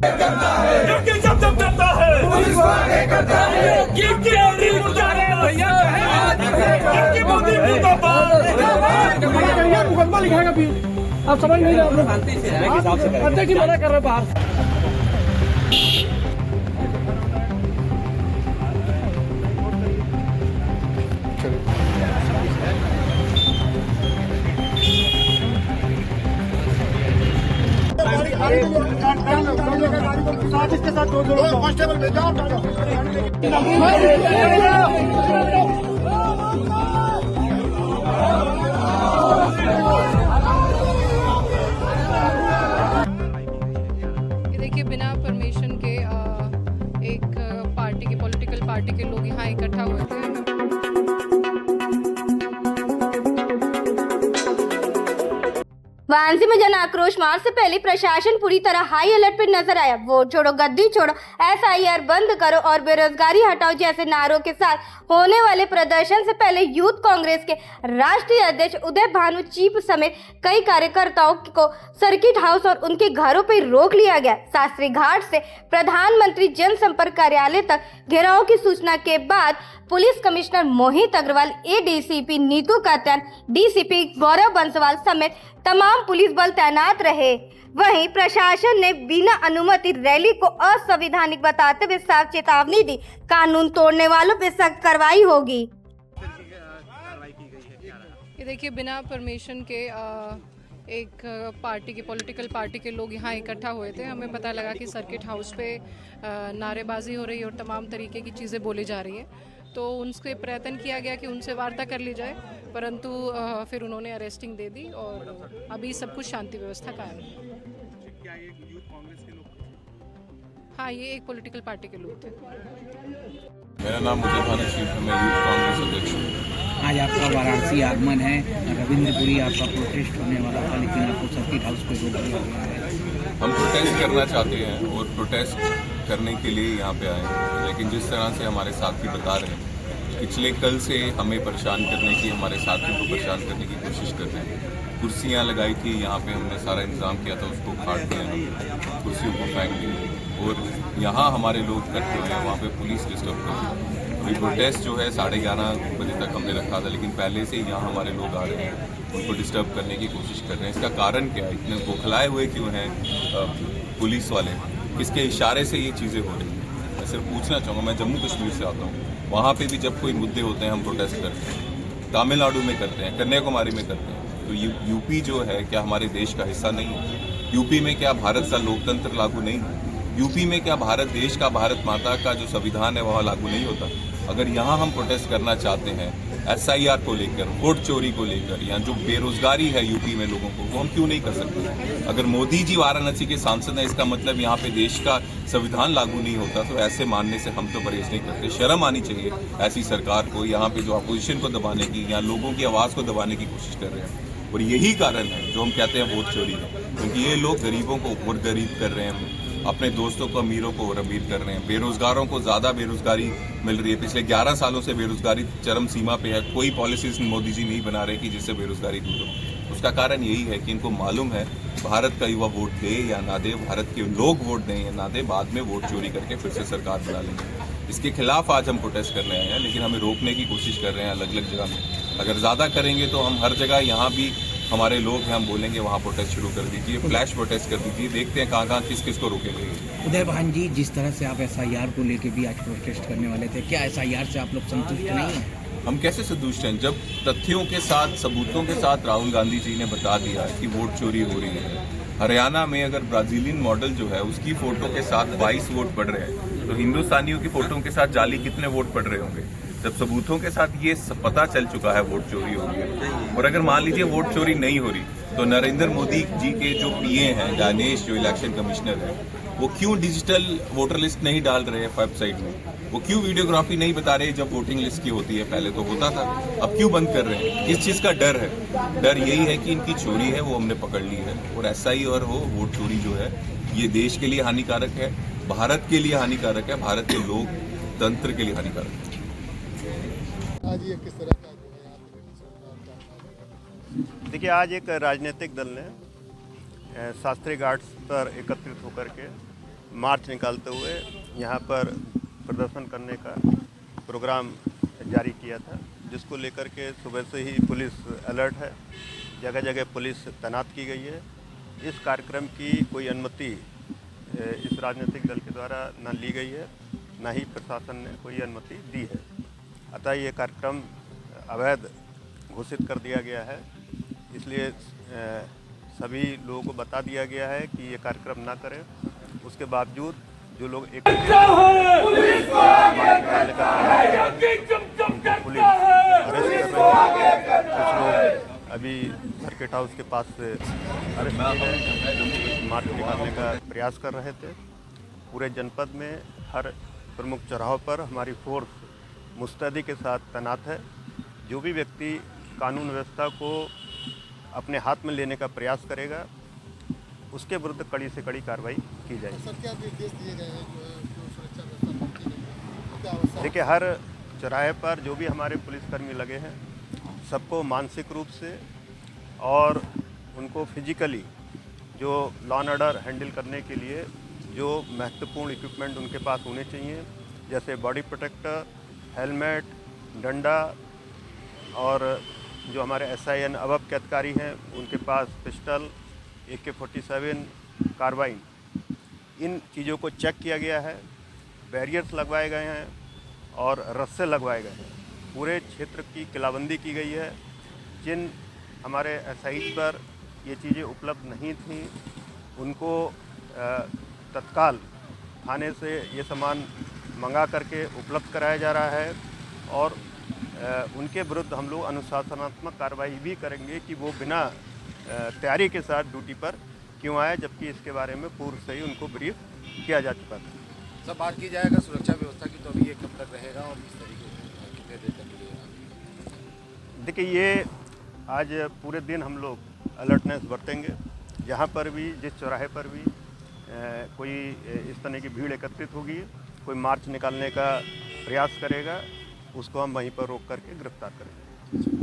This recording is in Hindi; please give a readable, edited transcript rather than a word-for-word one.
क्योंकि जब जब करता है पुलिस वाले करता है क्योंकि मोदी मुकदमा लिखाएगा फिर आप समझ नहीं रहे अध्यक्ष ही मना कर रहे बाहर। इसके साथ दो कांस्टेबल भेजा। देखिए, बिना परमिशन के एक पार्टी के पॉलिटिकल पार्टी के लोग यहाँ इकट्ठा हुए थे। वाराणसी में जन आक्रोश मार्च से पहले प्रशासन पूरी तरह हाई अलर्ट पर नजर आया। वोट छोड़ो, गद्दी छोड़ो, एसआईआर बंद करो और बेरोजगारी हटाओ जैसे नारों के साथ होने वाले प्रदर्शन से पहले यूथ कांग्रेस के राष्ट्रीय अध्यक्ष उदय भानु चीप समेत कई कार्यकर्ताओं को सर्किट हाउस और उनके घरों पर रोक लिया गया। शास्त्री घाट से प्रधानमंत्री जनसंपर्क कार्यालय तक घेराव की सूचना के बाद police commissioner Mohit Agarwal, ADCP Neetu Katyan, DCP गौरव बंसवाल समेत तमाम पुलिस बल तैनात रहे। वहीं प्रशासन ने बिना अनुमति रैली को असंवैधानिक बताते हुए साफ चेतावनी दी, कानून तोड़ने वालों पर सख्त कार्रवाई होगी। ये देखिए, बिना परमिशन के एक पार्टी के पॉलिटिकल पार्टी के लोग यहाँ इकट्ठा हुए थे। हमें पता लगा कि सर्किट हाउस पे नारेबाजी हो रही है और तमाम तरीके की चीज़ें बोली जा रही हैं, तो उनसे प्रयत्न किया गया कि उनसे वार्ता कर ली जाए, परंतु फिर उन्होंने अरेस्टिंग दे दी और अभी सब कुछ शांति व्यवस्था कायम है। क्या ये यूथ कांग्रेस के लोग? हाँ, ये एक पॉलिटिकल पार्टी के लोग थे। मेरा नाम उदय भानु चीप है, मैं यूथ कांग्रेस अध्यक्ष हूँ। आज आपका वाराणसी आगमन है, रविंद्रपुरी आपका प्रोटेस्ट होने वाला था, लेकिन आपको सर्किट हाउस पे रोक दिया गया है। हम प्रोटेस्ट करना चाहते हैं और प्रोटेस्ट करने के लिए यहाँ पे आए हैं, लेकिन जिस तरह से हमारे साथी बता रहे हैं, पिछले कल से हमें परेशान करने की, हमारे साथियों को परेशान करने की कोशिश कर रहे हैं। कुर्सियाँ लगाई थी यहाँ पे, हमने सारा इंतजाम किया था, उसको काट दिया, हम कुर्सियों को फेंक दी और यहाँ हमारे लोग इकट्ठे हुए हैं, वहाँ पे पुलिस डिस्टर्ब कर रही है। ये प्रोटेस्ट जो है 11:30 बजे तक हमने रखा था, लेकिन पहले से यहाँ हमारे लोग आ रहे हैं, उनको डिस्टर्ब करने की कोशिश कर रहे हैं। इसका कारण क्या है? इतने बौखलाए हुए क्यों हैं पुलिस वाले? किसके इशारे से ये चीज़ें हो रही हैं? मैं सिर्फ पूछना चाहूँगा, मैं जम्मू कश्मीर से आता हूँ, वहाँ पे भी जब कोई मुद्दे होते हैं हम प्रोटेस्ट करते हैं, तमिलनाडु में करते हैं, कन्याकुमारी में करते हैं, तो यूपी जो है क्या हमारे देश का हिस्सा नहीं है? यूपी में क्या भारत का लोकतंत्र लागू नहीं है? यूपी में क्या भारत देश का, भारत माता का जो संविधान है वह लागू नहीं होता? अगर यहाँ हम प्रोटेस्ट करना चाहते हैं एसआईआर को लेकर, वोट चोरी को लेकर, या जो बेरोजगारी है यूपी में लोगों को, वो हम क्यों नहीं कर सकते? अगर मोदी जी वाराणसी के सांसद हैं, इसका मतलब यहाँ पे देश का संविधान लागू नहीं होता, तो ऐसे मानने से हम तो परहेज नहीं करते। शर्म आनी चाहिए ऐसी सरकार को, यहाँ पे जो अपोजिशन को दबाने की, यहाँ लोगों की आवाज़ को दबाने की कोशिश कर रहे हैं। और यही कारण है जो हम कहते हैं वोट चोरी है, क्योंकि ये लोग गरीबों को और गरीब कर रहे हैं, अपने दोस्तों को अमीरों को और अमीर कर रहे हैं, बेरोजगारों को ज़्यादा बेरोजगारी मिल रही है। पिछले 11 सालों से बेरोजगारी चरम सीमा पे है, कोई पॉलिसीज मोदी जी नहीं बना रहे कि जिससे बेरोजगारी दूर हो। उसका कारण यही है कि इनको मालूम है भारत का युवा वोट दे या ना दे, भारत के लोग वोट दें या ना दे, बाद में वोट चोरी करके फिर से सरकार बना लेंगे। इसके खिलाफ आज हम प्रोटेस्ट कर रहे हैं, लेकिन हमें रोकने की कोशिश कर रहे हैं अलग अलग जगह में। अगर ज़्यादा करेंगे तो हम हर जगह, यहाँ भी हमारे लोग हैं, हम बोलेंगे वहाँ प्रोटेस्ट शुरू कर दीजिए, फ्लैश प्रोटेस्ट कर दीजिए, देखते हैं कहाँ किस किस को रोकेंगे। उदय भान जी, जिस तरह से आप एसआईआर को लेके भी आज प्रोटेस्ट करने वाले थे, क्या एसआईआर से आप लोग संतुष्ट नहीं हैं? हम कैसे संतुष्ट हैं जब तथ्यों के साथ, सबूतों के साथ राहुल गांधी जी ने बता दिया कि वोट चोरी हो रही है। हरियाणा में अगर ब्राजीलियन मॉडल जो है उसकी फोटो के साथ 22 वोट पड़ रहे हैं, तो हिंदुस्तानियों की फोटो के साथ जाली कितने वोट पड़ रहे होंगे? जब सबूतों के साथ ये पता चल चुका है वोट चोरी हो रही है, और अगर मान लीजिए वोट चोरी नहीं हो रही, तो नरेंद्र मोदी जी के जो पीए हैं, गणेश जो इलेक्शन कमिश्नर है, वो क्यों डिजिटल वोटर लिस्ट नहीं डाल रहे हैं वेबसाइट में? वो क्यों वीडियोग्राफी नहीं बता रहे जब वोटिंग लिस्ट की होती है? पहले तो होता था, अब क्यों बंद कर रहे हैं? किस चीज़ का डर है? डर यही है कि इनकी चोरी है वो हमने पकड़ ली है, और एसआईआर हो, वोट चोरी जो है ये देश के लिए हानिकारक है, भारत के लिए हानिकारक है, भारत के लोकतंत्र के लिए हानिकारक है। आज ये किस तरह का देखिए, आज एक राजनीतिक दल ने शास्त्री घाट पर एकत्रित होकर के मार्च निकालते हुए यहाँ पर प्रदर्शन करने का प्रोग्राम जारी किया था, जिसको लेकर के सुबह से ही पुलिस अलर्ट है। जगह जगह पुलिस तैनात की गई है। इस कार्यक्रम की कोई अनुमति इस राजनीतिक दल के द्वारा न ली गई है, न ही प्रशासन ने कोई अनुमति दी है। अतः ये कार्यक्रम अवैध घोषित कर दिया गया है। इसलिए सभी लोगों को बता दिया गया है कि ये कार्यक्रम ना करें। उसके बावजूद जो लोग एक पुलिस अरेस्ट कर रहे हैं, कुछ लोग अभी सर्किट हाउस के पास से अरेस्ट किए गए, मार्च निकालने का प्रयास कर रहे थे। पूरे जनपद में हर प्रमुख चौराहों पर हमारी फोर्स मुस्तैदी के साथ तैनात है। जो भी व्यक्ति कानून व्यवस्था को अपने हाथ में लेने का प्रयास करेगा, उसके विरुद्ध कड़ी से कड़ी कार्रवाई की जाएगी। सर, क्या निर्देश दिए गए हैं जो सुरक्षा व्यवस्था बढ़ती है? क्या अवस्था? देखिए, हर चौराहे पर जो भी हमारे पुलिसकर्मी लगे हैं, सबको मानसिक रूप से और उनको फिजिकली जो लॉ एंड ऑर्डर हैंडल करने के लिए जो महत्वपूर्ण इक्विपमेंट उनके पास होने चाहिए, जैसे बॉडी प्रोटेक्टर, हेलमेट, डंडा, और जो हमारे SIN अवब के अधिकारी हैं उनके पास पिस्टल, AK-47, कार्बाइन, इन चीज़ों को चेक किया गया है। बैरियर्स लगवाए गए हैं और रस्से लगवाए गए हैं। पूरे क्षेत्र की किलाबंदी की गई है। जिन हमारे SIs पर ये चीज़ें उपलब्ध नहीं थीं, उनको तत्काल थाने से ये सामान मंगा करके उपलब्ध कराया जा रहा है और उनके विरुद्ध हम लोग अनुशासनात्मक कार्रवाई भी करेंगे कि वो बिना तैयारी के साथ ड्यूटी पर क्यों आए, जबकि इसके बारे में पूर्व से ही उनको ब्रीफ किया जा चुका था। सब बात की जाएगा सुरक्षा व्यवस्था की, तो अभी ये कब तक रहेगा और किस तरीके से कितने देर तक मिलेगा? देखिए, ये आज पूरे दिन हम लोग अलर्टनेस बरतेंगे। जहाँ पर भी, जिस चौराहे पर भी कोई इस तरह की भीड़ एकत्रित होगी, कोई मार्च निकालने का प्रयास करेगा, उसको हम वहीं पर रोक करके गिरफ्तार करेंगे।